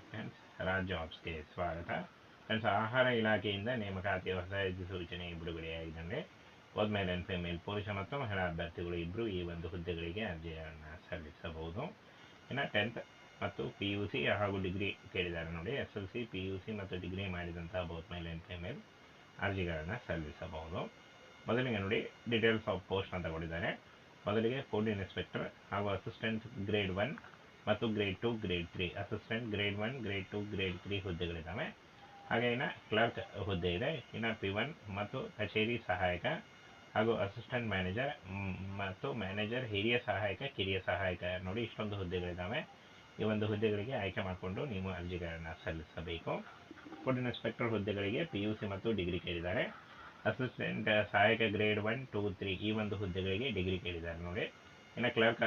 Friends, Raj ಜಾಬ್ಸ್ಗೆ ಸ್ವಾಗತ. Friends, ಆಹಾರ ಇಲಾಖೆಯಿಂದ ನೇಮಕಾತಿಯ ಹೊಸ ಅಧಿಸೂಚನೆ ಬಿಡುಗಡೆಯಾಗಿದೆ. ಮೇಲ್ ಅಂಡ್ ಫಿಮೇಲ್ ಪುರುಷ ಮತ್ತು ಮಹಿಳಾ ಅಭ್ಯರ್ಥಿಗಳು ಇಬ್ಬರು ಈ ಒಂದು ಹುದ್ದೆಗಳಿಗೆ ಅರ್ಜಿಯನ್ನು ಸಲ್ಲಿಸಬಹುದು. ಇನ್ನು 10th ಮತ್ತು PUC ಹಾಗೂ ಡಿಗ್ರಿ ಕೇಳಿದ್ದಾರೆ ನೋಡಿ. SLC, PUC ಮತ್ತು ಡಿಗ್ರಿ ಮಾಡಿದಂತಹ ಮೇಲ್ ಅಂಡ್ ಫಿಮೇಲ್ ಅರ್ಜಿಗಳನ್ನು ಸಲ್ಲಿಸಬಹುದು. ಮೊದಲಿಗೆ ನೋಡಿ, ಡೀಟೇಲ್ಸ್ ಆಫ್ ಪೋಸ್ಟ್ ಅಂತ ಕೊಟ್ಟಿದ್ದಾರೆ. ಮೊದಲಿಗೆ ಫುಡ್ ಇನ್ಸ್ಪೆಕ್ಟರ್ ಹಾಗೂ ಅಸಿಸ್ಟೆಂಟ್ ಗ್ರೇಡ್ 1 ಮತ್ತು grade 2, grade 3, assistant grade 1, grade 2, grade 3 ಹುದ್ದೆಗಳಿದ್ದಾವೆ. ಹಾಗೆ ಇನ್ನು ಕ್ಲರ್ಕ್ ಹುದ್ದೆ ಇದೆ. ಇನ್ನು P1 ಮತ್ತು ಕಚೇರಿ ಸಹಾಯಕ ಹಾಗೂ ಅಸಿಸ್ಟೆಂಟ್ ಮ್ಯಾನೇಜರ್ ಮತ್ತು ಮ್ಯಾನೇಜರ್, ಹಿರಿಯ ಸಹಾಯಕ, ಕಿರಿಯ ಸಹಾಯಕ ನೋಡಿ, ಇಷ್ಟೊಂದು ಹುದ್ದೆಗಳಿದ್ದಾವೆ. ಈ ಒಂದು ಹುದ್ದೆಗಳಿಗೆ ಆಯ್ಕೆ ಮಾಡಿಕೊಂಡು ನೀವು ಅರ್ಜಿಗಳನ್ನು ಸಲ್ಲಿಸಬೇಕು. ಫುಡ್ ಇನ್ಸ್ಪೆಕ್ಟರ್ ಹುದ್ದೆಗಳಿಗೆ PUC ಮತ್ತು ಡಿಗ್ರಿ ಕೇಳಿದ್ದಾರೆ. ಅಸಿಸ್ಟೆಂಟ್ ಸಹಾಯಕ ಗ್ರೇಡ್ 1, 2, 3 ಈ ಒಂದು ಹುದ್ದೆಗಳಿಗೆ ಡಿಗ್ರಿ ಕೇಳಿದ್ದಾರೆ ನೋಡಿ. ಇನ್ನು ಕ್ಲರ್ಕ್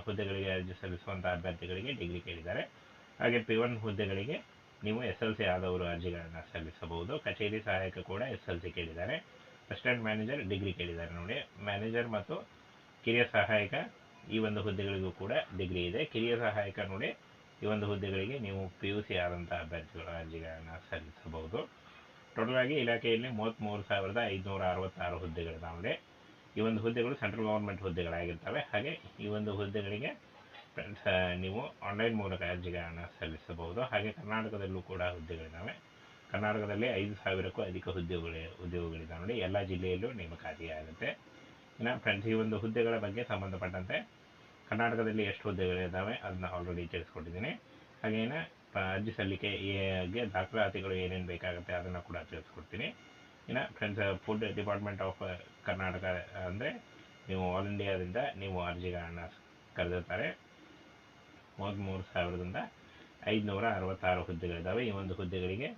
ಹುದ್ದೆಗಳಿಗೆ ಅರ್ಜಿ ಸಲ್ಲಿಸುವಂತಹ ಅಭ್ಯರ್ಥಿಗಳಿಗೆ ಡಿಗ್ರಿ ಕೇಳಿದ್ದಾರೆ. ಹಾಗೆ P1 ಹುದ್ದೆಗಳಿಗೆ ನೀವು SLC ಆದವರು ಅರ್ಜಿಗಳನ್ನು ಸಲ್ಲಿಸಬಹುದು. ಕಚೇರಿ ಸಹಾಯಕ ಕೂಡ SLC ಕೇಳಿದ್ದಾರೆ. ಅಸಿಸ್ಟೆಂಟ್ ಮ್ಯಾನೇಜರ್ ಡಿಗ್ರಿ ಕೇಳಿದ್ದಾರೆ ನೋಡಿ. ಮ್ಯಾನೇಜರ್ ಮತ್ತು ಕಿರಿಯ ಸಹಾಯಕ ಈ ಒಂದು ಹುದ್ದೆಗಳಿಗೂ ಕೂಡ ಡಿಗ್ರಿ ಇದೆ. ಕಿರಿಯ ಸಹಾಯಕ ನೋಡಿ, ಈ ಒಂದು ಹುದ್ದೆಗಳಿಗೆ ನೀವು PUC ಆದಂತಹ ಅಭ್ಯರ್ಥಿಗಳು ಅರ್ಜಿಗಳನ್ನು ಸಲ್ಲಿಸಬಹುದು. ಟೋಟಲ್ ಆಗಿ ಇಲಾಖೆಯಲ್ಲಿ 33,566 ಹುದ್ದೆಗಳಿದ್ದಾವೆ. ಈ ಒಂದು ಹುದ್ದೆಗಳು ಸೆಂಟ್ರಲ್ ಗವರ್ಮೆಂಟ್ ಹುದ್ದೆಗಳಾಗಿರ್ತವೆ. ಹಾಗೆ ಈ ಒಂದು ಹುದ್ದೆಗಳಿಗೆ ಫ್ರೆಂಡ್ಸ್ ನೀವು ಆನ್ಲೈನ್ ಮೂಲಕ ಅರ್ಜಿಗಳನ್ನು ಸಲ್ಲಿಸಬಹುದು. ಹಾಗೆ ಕರ್ನಾಟಕದಲ್ಲೂ ಕೂಡ ಹುದ್ದೆಗಳಿದ್ದಾವೆ. ಕರ್ನಾಟಕದಲ್ಲಿ 5,000ಕ್ಕೂ ಅಧಿಕ ಉದ್ಯೋಗಗಳಿದ್ದಾವೆ ನೋಡಿ. ಎಲ್ಲ ಜಿಲ್ಲೆಯಲ್ಲೂ ನೇಮಕಾತಿಯಾಗುತ್ತೆ. ಇನ್ನು ಫ್ರೆಂಡ್ಸ್, ಈ ಒಂದು ಹುದ್ದೆಗಳ ಬಗ್ಗೆ ಸಂಬಂಧಪಟ್ಟಂತೆ ಕರ್ನಾಟಕದಲ್ಲಿ ಎಷ್ಟು ಹುದ್ದೆಗಳಿದ್ದಾವೆ ಅದನ್ನ ಆಲ್ರೆಡಿ ತಿಳಿಸ್ಕೊಟ್ಟಿದ್ದೀನಿ. ಹಾಗೇನ ಅರ್ಜಿ ಸಲ್ಲಿಕೆಗೆ ದಾಖಲಾತಿಗಳು ಏನೇನು ಬೇಕಾಗುತ್ತೆ ಅದನ್ನು ಕೂಡ ತಿಳಿಸ್ಕೊಡ್ತೀನಿ. ಇನ್ನು friends, food department of Karnataka ಅಂದರೆ ನೀವು ಆಲ್ ಇಂಡಿಯಾದಿಂದ ನೀವು ಅರ್ಜಿಗಳನ್ನು ಕರೆದಿರ್ತಾರೆ. 33,566 ಹುದ್ದೆಗಳಿದ್ದಾವೆ. ಈ ಒಂದು ಹುದ್ದೆಗಳಿಗೆ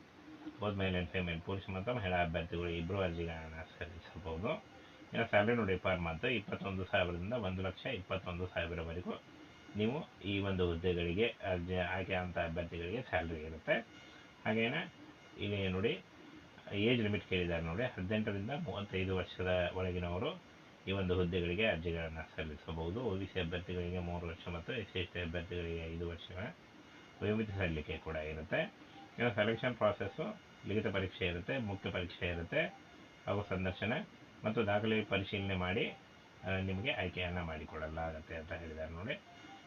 ಮೇಲ್ ಅಂಡ್ ಫಿಮೇಲ್ ಪುರುಷ ಮತ್ತು ಮಹಿಳಾ ಅಭ್ಯರ್ಥಿಗಳು ಇಬ್ಬರು ಅರ್ಜಿಗಳನ್ನು ಸಲ್ಲಿಸಬಹುದು. ಇನ್ನು ಸ್ಯಾಲರಿ ನೋಡಿ, ಪರ್ ಮಂತ್ 21,000ದಿಂದ 1,21,000ವರೆಗೂ ನೀವು ಈ ಒಂದು ಹುದ್ದೆಗಳಿಗೆ ಆಯ್ಕೆ ಆದಂಥ ಅಭ್ಯರ್ಥಿಗಳಿಗೆ ಸ್ಯಾಲರಿ ಇರುತ್ತೆ. ಹಾಗೇನ ಇಲ್ಲಿ ನೋಡಿ, ಏಜ್ ಲಿಮಿಟ್ ಕೇಳಿದ್ದಾರೆ ನೋಡಿ. 18ರಿಂದ 35 ವರ್ಷದ ಒಳಗಿನವರು ಈ ಒಂದು ಹುದ್ದೆಗಳಿಗೆ ಅರ್ಜಿಗಳನ್ನು ಸಲ್ಲಿಸಬಹುದು. OBC ಅಭ್ಯರ್ಥಿಗಳಿಗೆ 3 ವರ್ಷ ಮತ್ತು SC/ST ಅಭ್ಯರ್ಥಿಗಳಿಗೆ 5 ವರ್ಷಗಳ ವಯೋಮಿತಿ ಸಲ್ಲಿಕೆ ಕೂಡ ಇರುತ್ತೆ. ಇನ್ನು ಸೆಲೆಕ್ಷನ್ ಪ್ರಾಸೆಸ್ಸು ಲಿಖಿತ ಪರೀಕ್ಷೆ ಇರುತ್ತೆ, ಮುಖ್ಯ ಪರೀಕ್ಷೆ ಇರುತ್ತೆ, ಹಾಗೂ ಸಂದರ್ಶನ ಮತ್ತು ದಾಖಲೆ ಪರಿಶೀಲನೆ ಮಾಡಿ ನಿಮಗೆ ಆಯ್ಕೆಯನ್ನು ಮಾಡಿಕೊಡಲಾಗುತ್ತೆ ಅಂತ ಹೇಳಿದ್ದಾರೆ ನೋಡಿ.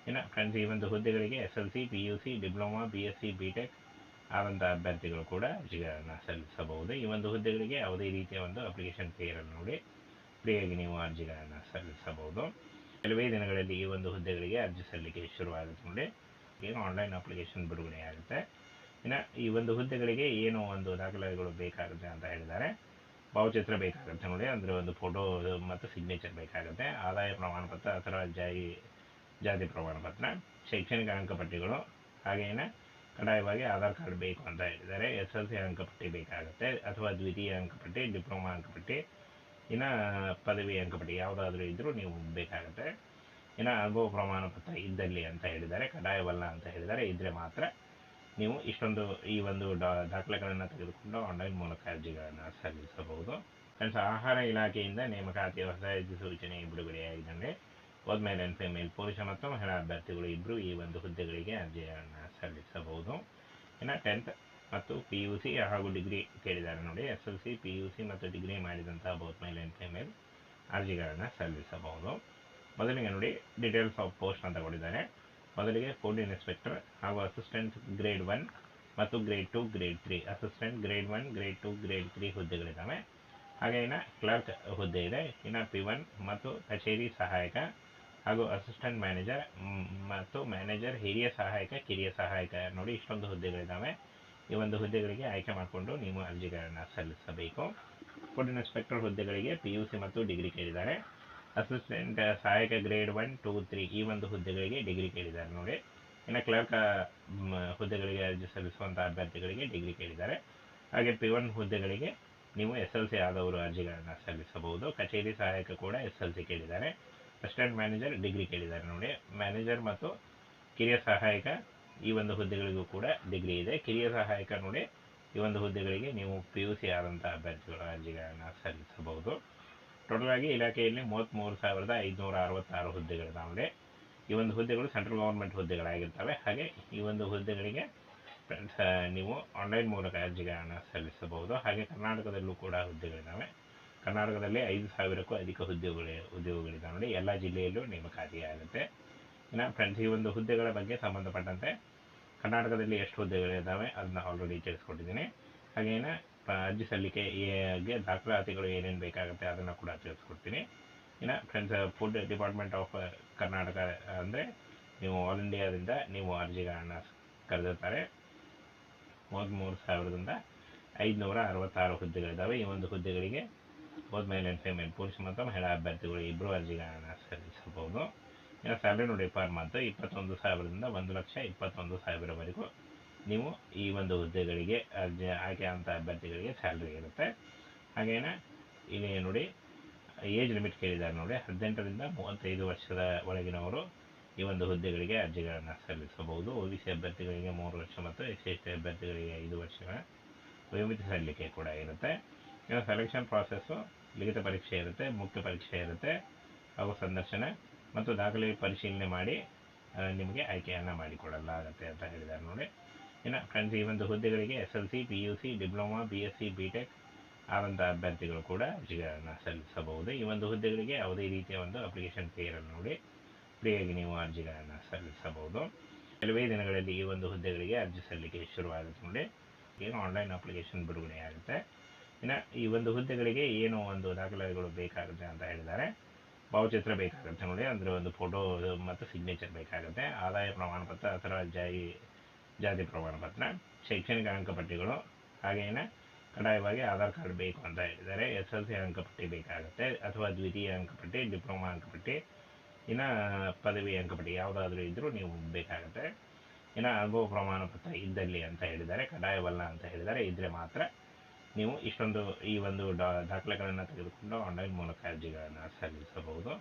ಇನ್ನು ಫ್ರೆಂಡ್ಸ್, ಈ ಒಂದು ಹುದ್ದೆಗಳಿಗೆ SLC, PUC, diploma, BSc, BTech ಆದಂಥ ಅಭ್ಯರ್ಥಿಗಳು ಕೂಡ ಅರ್ಜಿಗಳನ್ನು ಸಲ್ಲಿಸಬಹುದು. ಈ ಒಂದು ಹುದ್ದೆಗಳಿಗೆ ಯಾವುದೇ ರೀತಿಯ ಒಂದು ಅಪ್ಲಿಕೇಶನ್ ಫೀ ಇರಲ್ಲ ನೋಡಿ. ಫ್ರೀಯಾಗಿ ನೀವು ಅರ್ಜಿಗಳನ್ನು ಸಲ್ಲಿಸಬಹುದು. ಕೆಲವೇ ದಿನಗಳಲ್ಲಿ ಈ ಒಂದು ಹುದ್ದೆಗಳಿಗೆ ಅರ್ಜಿ ಸಲ್ಲಿಕೆ ಶುರುವಾಗುತ್ತೆ ನೋಡಿ. ಏನು ಆನ್ಲೈನ್ ಅಪ್ಲಿಕೇಶನ್ ಬಿಡುಗಡೆ ಆಗುತ್ತೆ. ಇನ್ನು ಈ ಒಂದು ಹುದ್ದೆಗಳಿಗೆ ಏನು ಒಂದು ದಾಖಲೆಗಳು ಬೇಕಾಗುತ್ತೆ ಅಂತ ಹೇಳಿದ್ದಾರೆ. ಭಾವಚಿತ್ರ ಬೇಕಾಗುತ್ತೆ ನೋಡಿ, ಅಂದರೆ ಒಂದು ಫೋಟೋ ಮತ್ತು ಸಿಗ್ನೇಚರ್ ಬೇಕಾಗುತ್ತೆ. ಆದಾಯ ಪ್ರಮಾಣ ಪತ್ರ ಅಥವಾ ಜಾತಿ ಪ್ರಮಾಣ ಪತ್ರ, ಶೈಕ್ಷಣಿಕ ಅಂಕಪಟ್ಟಿಗಳು, ಹಾಗೇನೆ ಕಡ್ಡಾಯವಾಗಿ ಆಧಾರ್ ಕಾರ್ಡ್ ಬೇಕು ಅಂತ ಹೇಳಿದ್ದಾರೆ. SLC ಅಂಕಪಟ್ಟಿ ಬೇಕಾಗುತ್ತೆ ಅಥವಾ ದ್ವಿತೀಯ ಅಂಕಪಟ್ಟಿ, ಡಿಪ್ಲೊಮಾ ಅಂಕಪಟ್ಟಿ, ಇನ್ನು ಪದವಿ ಅಂಕಪಟ್ಟಿ ಯಾವುದಾದ್ರೂ ಇದ್ರೂ ನೀವು ಬೇಕಾಗುತ್ತೆ. ಇನ್ನು ಅನುಭವ ಪ್ರಮಾಣ ಪತ್ರ ಇದ್ದಲ್ಲಿ ಅಂತ ಹೇಳಿದ್ದಾರೆ. ಕಡ್ಡಾಯವಲ್ಲ ಅಂತ ಹೇಳಿದ್ದಾರೆ. ಇದ್ರೆ ಮಾತ್ರ ನೀವು ಇಷ್ಟೊಂದು ಈ ಒಂದು ದಾಖಲೆಗಳನ್ನು ತೆಗೆದುಕೊಂಡು ಆನ್ಲೈನ್ ಮೂಲಕ ಅರ್ಜಿಗಳನ್ನು ಸಲ್ಲಿಸಬಹುದು. ಫ್ರೆಂಡ್ಸ್, ಆಹಾರ ಇಲಾಖೆಯಿಂದ ನೇಮಕಾತಿಯ ಹೊಸ ಅಧಿಸೂಚನೆ ಬಿಡುಗಡೆಯಾಗಿದೆ. ಮೇಲ್ ಅಂಡ್ ಫಿಮೇಲ್ ಪುರುಷ ಮತ್ತು ಮಹಿಳಾ ಅಭ್ಯರ್ಥಿಗಳು ಇಬ್ಬರು ಈ ಒಂದು ಹುದ್ದೆಗಳಿಗೆ ಅರ್ಜಿಯನ್ನು ಸಲ್ಲಿಸಬಹುದು. ಇನ್ನು 10th ಮತ್ತು PUC ಹಾಗೂ ಡಿಗ್ರಿ ಕೇಳಿದ್ದಾರೆ ನೋಡಿ. SLC, PUC ಮತ್ತು ಡಿಗ್ರಿ ಮಾಡಿದಂತಹ ಮೇಲ್ ಅಂಡ್ ಫಿಮೇಲ್ ಅರ್ಜಿಗಳನ್ನು ಸಲ್ಲಿಸಬಹುದು. ಮೊದಲಿಗೆ ನೋಡಿ, ಡೀಟೇಲ್ಸ್ ಆಫ್ ಪೋಸ್ಟ್ ಅಂತ ಕೊಟ್ಟಿದ್ದಾರೆ. ಮೊದಲಿಗೆ ಫುಡ್ ಇನ್ಸ್ಪೆಕ್ಟರ್ ಹಾಗೂ ಅಸಿಸ್ಟೆಂಟ್ ಗ್ರೇಡ್ 1 ಮತ್ತು grade 2, grade 3, assistant grade 1, grade 2, grade 3 ಹುದ್ದೆಗಳಿದ್ದಾವೆ. ಹಾಗೆ ಇನ್ನು ಕ್ಲರ್ಕ್ ಹುದ್ದೆ ಇದೆ. ಇನ್ನು P1 ಮತ್ತು ಕಚೇರಿ ಸಹಾಯಕ ಹಾಗೂ ಅಸಿಸ್ಟೆಂಟ್ ಮ್ಯಾನೇಜರ್ ಮತ್ತು ಮ್ಯಾನೇಜರ್, ಹಿರಿಯ ಸಹಾಯಕ, ಕಿರಿಯ ಸಹಾಯಕ ನೋಡಿ, ಇಷ್ಟೊಂದು ಹುದ್ದೆಗಳಿದ್ದಾವೆ. ಈ ಒಂದು ಹುದ್ದೆಗಳಿಗೆ ಆಯ್ಕೆ ಮಾಡಿಕೊಂಡು ನೀವು ಅರ್ಜಿಗಳನ್ನು ಸಲ್ಲಿಸಬೇಕು. ಫುಡ್ ಇನ್ಸ್ಪೆಕ್ಟರ್ ಹುದ್ದೆಗಳಿಗೆ PUC ಮತ್ತು ಡಿಗ್ರಿ ಕೇಳಿದ್ದಾರೆ. ಅಸಿಸ್ಟೆಂಟ್ ಸಹಾಯಕ ಗ್ರೇಡ್ 1, 2, 3 ಈ ಒಂದು ಹುದ್ದೆಗಳಿಗೆ ಡಿಗ್ರಿ ಕೇಳಿದ್ದಾರೆ ನೋಡಿ. ಇನ್ನು ಕ್ಲರ್ಕ್ ಹುದ್ದೆಗಳಿಗೆ ಅರ್ಜಿ ಸಲ್ಲಿಸುವಂತಹ ಅಭ್ಯರ್ಥಿಗಳಿಗೆ ಡಿಗ್ರಿ ಕೇಳಿದ್ದಾರೆ. ಹಾಗೆ P1 ಹುದ್ದೆಗಳಿಗೆ ನೀವು SLC ಆದವರು ಅರ್ಜಿಗಳನ್ನು ಸಲ್ಲಿಸಬಹುದು. ಕಚೇರಿ ಸಹಾಯಕ ಕೂಡ SLC ಕೇಳಿದ್ದಾರೆ. ಅಸಿಸ್ಟೆಂಟ್ ಮ್ಯಾನೇಜರ್ ಡಿಗ್ರಿ ಕೇಳಿದ್ದಾರೆ ನೋಡಿ. ಮ್ಯಾನೇಜರ್ ಮತ್ತು ಕಿರಿಯ ಸಹಾಯಕ ಈ ಒಂದು ಹುದ್ದೆಗಳಿಗೂ ಕೂಡ ಡಿಗ್ರಿ ಇದೆ. ಕಿರಿಯ ಸಹಾಯಕ ನೋಡಿ, ಈ ಒಂದು ಹುದ್ದೆಗಳಿಗೆ ನೀವು PUC ಆದಂತಹ ಅಭ್ಯರ್ಥಿಗಳು ಅರ್ಜಿಗಳನ್ನು ಸಲ್ಲಿಸಬಹುದು. ಟೋಟಲ್ ಆಗಿ ಇಲಾಖೆಯಲ್ಲಿ 33,566 ಹುದ್ದೆಗಳಿದ್ದಾವೆ. ಈ ಒಂದು ಹುದ್ದೆಗಳು ಸೆಂಟ್ರಲ್ ಗವರ್ಮೆಂಟ್ ಹುದ್ದೆಗಳಾಗಿರ್ತವೆ. ಹಾಗೆ ಈ ಒಂದು ಹುದ್ದೆಗಳಿಗೆ ಫ್ರೆಂಡ್ಸ್, ನೀವು ಆನ್ಲೈನ್ ಮೂಲಕ ಅರ್ಜಿಗಳನ್ನು ಸಲ್ಲಿಸಬಹುದು. ಹಾಗೆ ಕರ್ನಾಟಕದಲ್ಲೂ ಕೂಡ ಹುದ್ದೆಗಳಿದ್ದಾವೆ. ಕರ್ನಾಟಕದಲ್ಲಿ 5,000ಕ್ಕೂ ಅಧಿಕ ಉದ್ಯೋಗಗಳಿದ್ದಾವೆ ನೋಡಿ. ಎಲ್ಲ ಜಿಲ್ಲೆಯಲ್ಲೂ ನೇಮಕಾತಿ ಆಗುತ್ತೆ. ಇನ್ನು ಫ್ರೆಂಡ್ಸ್, ಈ ಒಂದು ಹುದ್ದೆಗಳ ಬಗ್ಗೆ ಸಂಬಂಧಪಟ್ಟಂತೆ ಕರ್ನಾಟಕದಲ್ಲಿ ಎಷ್ಟು ಹುದ್ದೆಗಳಿದ್ದಾವೆ ಅದನ್ನ ಆಲ್ರೆಡಿ ತಿಳಿಸ್ಕೊಟ್ಟಿದ್ದೀನಿ. ಹಾಗೇನ ಅರ್ಜಿ ಸಲ್ಲಿಕೆಗೆ ದಾಖಲಾತಿಗಳು ಏನೇನು ಬೇಕಾಗುತ್ತೆ ಅದನ್ನು ಕೂಡ ತಿಳಿಸ್ಕೊಡ್ತೀನಿ. ಇನ್ನು friends, food department of Karnataka ಅಂದರೆ ನೀವು ಆಲ್ ಇಂಡಿಯಾದಿಂದ ನೀವು ಅರ್ಜಿಗಳನ್ನು ಕರೆದಿರ್ತಾರೆ. 33,566 ಹುದ್ದೆಗಳಿದ್ದಾವೆ. ಈ ಒಂದು ಹುದ್ದೆಗಳಿಗೆ ಬೋತ್ ಮೇಲ್ ಆ್ಯಂಡ್ ಫಿಮೇಲ್, ಪುರುಷ ಮತ್ತು ಮಹಿಳಾ ಅಭ್ಯರ್ಥಿಗಳು ಇಬ್ಬರು ಅರ್ಜಿಗಳನ್ನು ಸಲ್ಲಿಸಬಹುದು. ಇನ್ನು ಸ್ಯಾಲರಿ ನೋಡಿ ಪರ್ ಮಂತ್ 21,000ದಿಂದ 1,21,000ವರೆಗೂ ನೀವು ಈ ಒಂದು ಹುದ್ದೆಗಳಿಗೆ ಆಯ್ಕೆ ಅಂತ ಅಭ್ಯರ್ಥಿಗಳಿಗೆ ಸ್ಯಾಲ್ರಿ ಇರುತ್ತೆ. ಹಾಗೇನೆ ಇಲ್ಲಿ ನೋಡಿ ಏಜ್ ಲಿಮಿಟ್ ಕೇಳಿದ್ದಾರೆ ನೋಡಿ. 18ರಿಂದ 35 ವರ್ಷದ ಒಳಗಿನವರು ಈ ಒಂದು ಹುದ್ದೆಗಳಿಗೆ ಅರ್ಜಿಗಳನ್ನು ಸಲ್ಲಿಸಬಹುದು. OBC ಅಭ್ಯರ್ಥಿಗಳಿಗೆ 3 ವರ್ಷ ಮತ್ತು SC/ST ಅಭ್ಯರ್ಥಿಗಳಿಗೆ 5 ವರ್ಷಗಳ ವಯೋಮಿತಿ ಸಲ್ಲಿಕೆ ಕೂಡ ಇರುತ್ತೆ. ಇನ್ನು ಸೆಲೆಕ್ಷನ್ ಪ್ರಾಸೆಸ್ಸು ಲಿಖಿತ ಪರೀಕ್ಷೆ ಇರುತ್ತೆ, ಮುಖ್ಯ ಪರೀಕ್ಷೆ ಇರುತ್ತೆ, ಹಾಗೂ ಸಂದರ್ಶನ ಮತ್ತು ದಾಖಲೆ ಪರಿಶೀಲನೆ ಮಾಡಿ ನಿಮಗೆ ಆಯ್ಕೆಯನ್ನು ಮಾಡಿಕೊಳ್ಳಲಾಗುತ್ತೆ ಅಂತ ಹೇಳಿದ್ದಾರೆ ನೋಡಿ. ಇನ್ನು ಫ್ರೆಂಡ್ಸ್, ಈ ಒಂದು ಹುದ್ದೆಗಳಿಗೆ SLC, PUC, diploma, BSc, BTech ಆದಂಥ ಅಭ್ಯರ್ಥಿಗಳು ಕೂಡ ಅರ್ಜಿಗಳನ್ನು ಸಲ್ಲಿಸಬಹುದು. ಈ ಒಂದು ಹುದ್ದೆಗಳಿಗೆ ಯಾವುದೇ ರೀತಿಯ ಒಂದು ಅಪ್ಲಿಕೇಶನ್ ಫೀ ಇರಲ್ಲ ನೋಡಿ. ಫ್ರೀಯಾಗಿ ನೀವು ಅರ್ಜಿಗಳನ್ನು ಸಲ್ಲಿಸಬಹುದು. ಕೆಲವೇ ದಿನಗಳಲ್ಲಿ ಈ ಒಂದು ಹುದ್ದೆಗಳಿಗೆ ಅರ್ಜಿ ಸಲ್ಲಿಕೆ ಶುರುವಾಗುತ್ತೆ ನೋಡಿ. ಏನು ಆನ್ಲೈನ್ ಅಪ್ಲಿಕೇಶನ್ ಬಿಡುಗಡೆ ಆಗುತ್ತೆ. ಇನ್ನು ಈ ಒಂದು ಹುದ್ದೆಗಳಿಗೆ ಏನು ಒಂದು ದಾಖಲೆಗಳು ಬೇಕಾಗುತ್ತೆ ಅಂತ ಹೇಳಿದ್ದಾರೆ. ಭಾವಚಿತ್ರ ಬೇಕಾಗುತ್ತೆ ನೋಡಿ, ಅಂದರೆ ಒಂದು ಫೋಟೋ ಮತ್ತು ಸಿಗ್ನೇಚರ್ ಬೇಕಾಗುತ್ತೆ. ಆದಾಯ ಪ್ರಮಾಣ ಪತ್ರ ಅಥವಾ ಜಾತಿ ಪ್ರಮಾಣ ಪತ್ರ, ಶೈಕ್ಷಣಿಕ ಅಂಕಪಟ್ಟಿಗಳು, ಹಾಗೇನೆ ಕಡ್ಡಾಯವಾಗಿ ಆಧಾರ್ ಕಾರ್ಡ್ ಬೇಕು ಅಂತ ಹೇಳಿದ್ದಾರೆ. SLC ಅಂಕಪಟ್ಟಿ ಬೇಕಾಗುತ್ತೆ ಅಥವಾ ದ್ವಿತೀಯ ಅಂಕಪಟ್ಟಿ, ಡಿಪ್ಲೊಮಾ ಅಂಕಪಟ್ಟಿ, ಇನ್ನು ಪದವಿ ಅಂಕಪಟ್ಟಿ ಯಾವುದಾದ್ರೂ ಇದ್ದರೂ ನೀವು ಬೇಕಾಗುತ್ತೆ. ಇನ್ನು ಅನುಭವ ಪ್ರಮಾಣ ಪತ್ರ ಇದ್ದಲ್ಲಿ ಅಂತ ಹೇಳಿದ್ದಾರೆ. ಕಡ್ಡಾಯವಲ್ಲ ಅಂತ ಹೇಳಿದ್ದಾರೆ. ಇದ್ದರೆ ಮಾತ್ರ ನೀವು ಈ ಒಂದು ದಾಖಲೆಗಳನ್ನು ತೆಗೆದುಕೊಂಡು ಆನ್ಲೈನ್ ಮೂಲಕ ಅರ್ಜಿಗಳನ್ನು ಸಲ್ಲಿಸಬಹುದು.